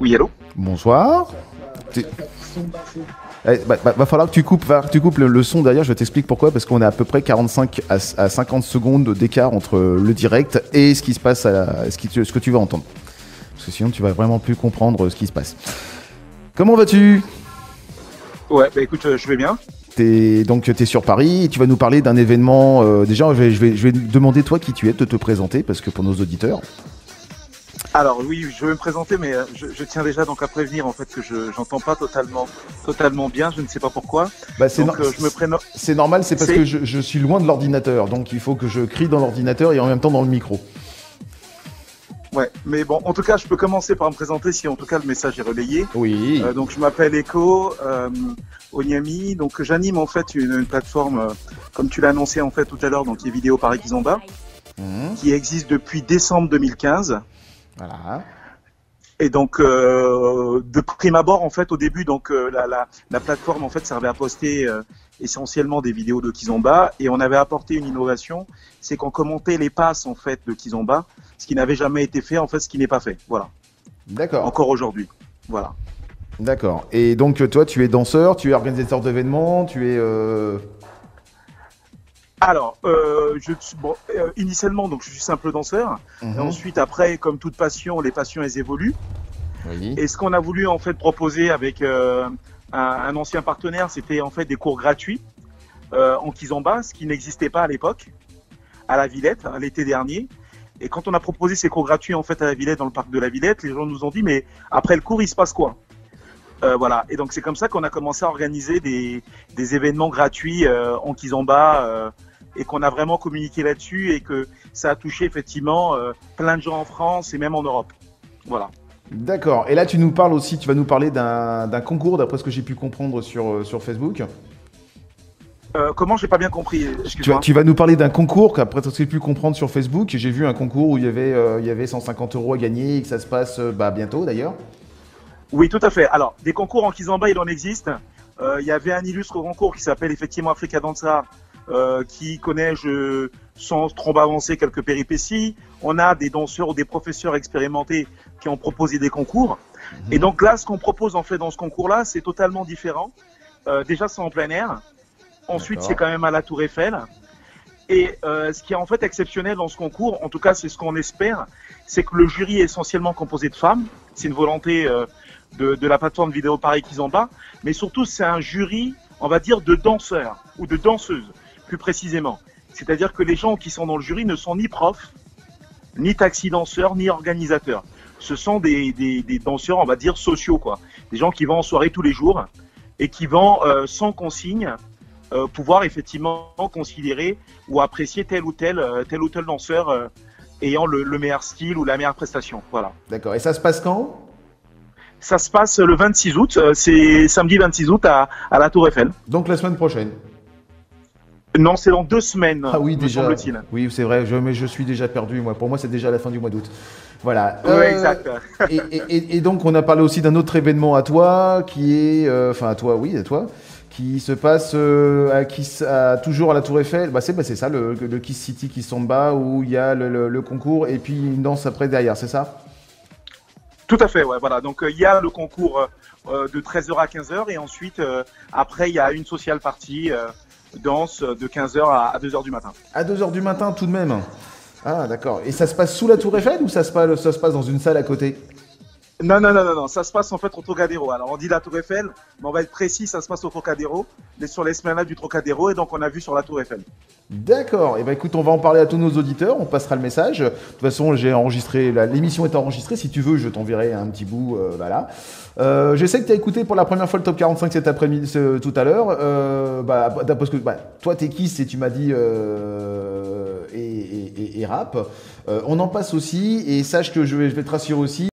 Oui, allô? Bonsoir. Va falloir que tu coupes, le son derrière, je t'explique pourquoi, parce qu'on est à peu près 45 à 50 secondes d'écart entre le direct et ce qui se passe, ce que tu vas entendre. Parce que sinon tu vas vraiment plus comprendre ce qui se passe. Comment vas-tu? Ouais, bah écoute, je vais bien. T'es sur Paris et tu vas nous parler d'un événement. Déjà, je vais demander toi qui tu es, de te présenter, parce que pour nos auditeurs. Alors oui, je vais me présenter, mais je tiens déjà donc à prévenir en fait que j'entends pas totalement bien. Je ne sais pas pourquoi. Je me prénomme. C'est normal, c'est parce que je suis loin de l'ordinateur, donc il faut que je crie dans l'ordinateur et en même temps dans le micro. Ouais, mais bon, en tout cas, je peux commencer par me présenter si en tout cas le message est relayé. Oui. Donc je m'appelle Echo Onyami, donc j'anime en fait une plateforme, comme tu l'as annoncé en fait tout à l'heure, donc qui est Vidéo Paris Kizomba, qui existe depuis décembre 2015. Voilà. Et donc, de prime abord, en fait, au début, donc la plateforme en fait servait à poster essentiellement des vidéos de Kizomba, et on avait apporté une innovation, c'est qu'on commentait les passes en fait de Kizomba, ce qui n'avait jamais été fait, en fait, ce qui n'est pas fait. Voilà. D'accord. Encore aujourd'hui. Voilà. D'accord. Et donc toi, tu es danseur, tu es organisateur d'événements, tu es. Alors, initialement, donc je suis simple danseur. Et ensuite, après, comme toute passion, les passions elles évoluent. Oui. Et ce qu'on a voulu en fait proposer avec un ancien partenaire, c'était en fait des cours gratuits en Kizomba, ce qui n'existait pas à l'époque, à la Villette, l'été dernier. Et quand on a proposé ces cours gratuits en fait à la Villette, dans le parc de la Villette, les gens nous ont dit mais après le cours il se passe quoi? Voilà. Et donc c'est comme ça qu'on a commencé à organiser des événements gratuits en Kizomba. Et qu'on a vraiment communiqué là-dessus et que ça a touché effectivement plein de gens en France et même en Europe. Voilà. D'accord. Et là, tu vas nous parler d'un concours, d'après ce que j'ai pu comprendre sur Facebook. Comment? J'ai pas bien compris. Tu vas nous parler d'un concours qu'après ce que j'ai pu comprendre sur Facebook. J'ai vu un concours où il y avait 150 € à gagner et que ça se passe bientôt d'ailleurs. Oui, tout à fait. Alors, des concours en Kizomba, il en existe. Il y avait un illustre concours qui s'appelle effectivement Africa Danza, qui connaît, sans trop avancer, quelques péripéties. On a des danseurs ou des professeurs expérimentés qui ont proposé des concours. Et donc là, ce qu'on propose en fait dans ce concours-là, c'est totalement différent. Déjà, c'est en plein air. Ensuite, c'est quand même à la Tour Eiffel. Et ce qui est en fait exceptionnel dans ce concours, en tout cas c'est ce qu'on espère, c'est que le jury est essentiellement composé de femmes. C'est une volonté de la plateforme Vidéo Paris Kizomba. Mais surtout, c'est un jury, on va dire, de danseurs ou de danseuses, plus précisément. C'est-à-dire que les gens qui sont dans le jury ne sont ni profs, ni taxi-danseurs, ni organisateurs. Ce sont des danseurs, on va dire, sociaux, quoi. Des gens qui vont en soirée tous les jours et qui vont, sans consigne, pouvoir effectivement considérer ou apprécier tel ou tel danseur ayant le meilleur style ou la meilleure prestation. Voilà. D'accord. Et ça se passe quand? Ça se passe le 26 août. C'est samedi 26 août à la Tour Eiffel. Donc la semaine prochaine. Non, c'est dans 2 semaines. Ah oui, déjà. Semble-t-il. Oui, c'est vrai. Mais je suis déjà perdu, moi. Pour moi, c'est déjà la fin du mois d'août. Voilà. Oui, exact. et donc, on a parlé aussi d'un autre événement à toi, qui est, à toi, qui se passe toujours à la Tour Eiffel. C'est ça, le Kiss City Kizomba, où il y a le concours et puis une danse après derrière, c'est ça? Tout à fait, ouais. Voilà. Donc, il y a le concours de 13h à 15h et ensuite, après, il y a une social party. Danse de 15h à 2h du matin. À 2h du matin tout de même. Ah d'accord. Et ça se passe sous la Tour Eiffel ou ça se passe dans une salle à côté? Non, ça se passe en fait au Trocadéro. Alors on dit la Tour Eiffel, mais on va être précis, ça se passe au Trocadéro, mais sur l'esplanade du Trocadéro, et donc on a vu sur la Tour Eiffel. D'accord. Et ben écoute, on va en parler à tous nos auditeurs. On passera le message. De toute façon, j'ai enregistré. L'émission est enregistrée. Si tu veux, je t'enverrai un petit bout. Voilà. Je sais que tu as écouté pour la première fois le top 45 cet après-midi, tout à l'heure. Parce que toi, t'es Kiss et tu m'as dit et rap. On en passe aussi. Et sache que je vais te rassurer aussi.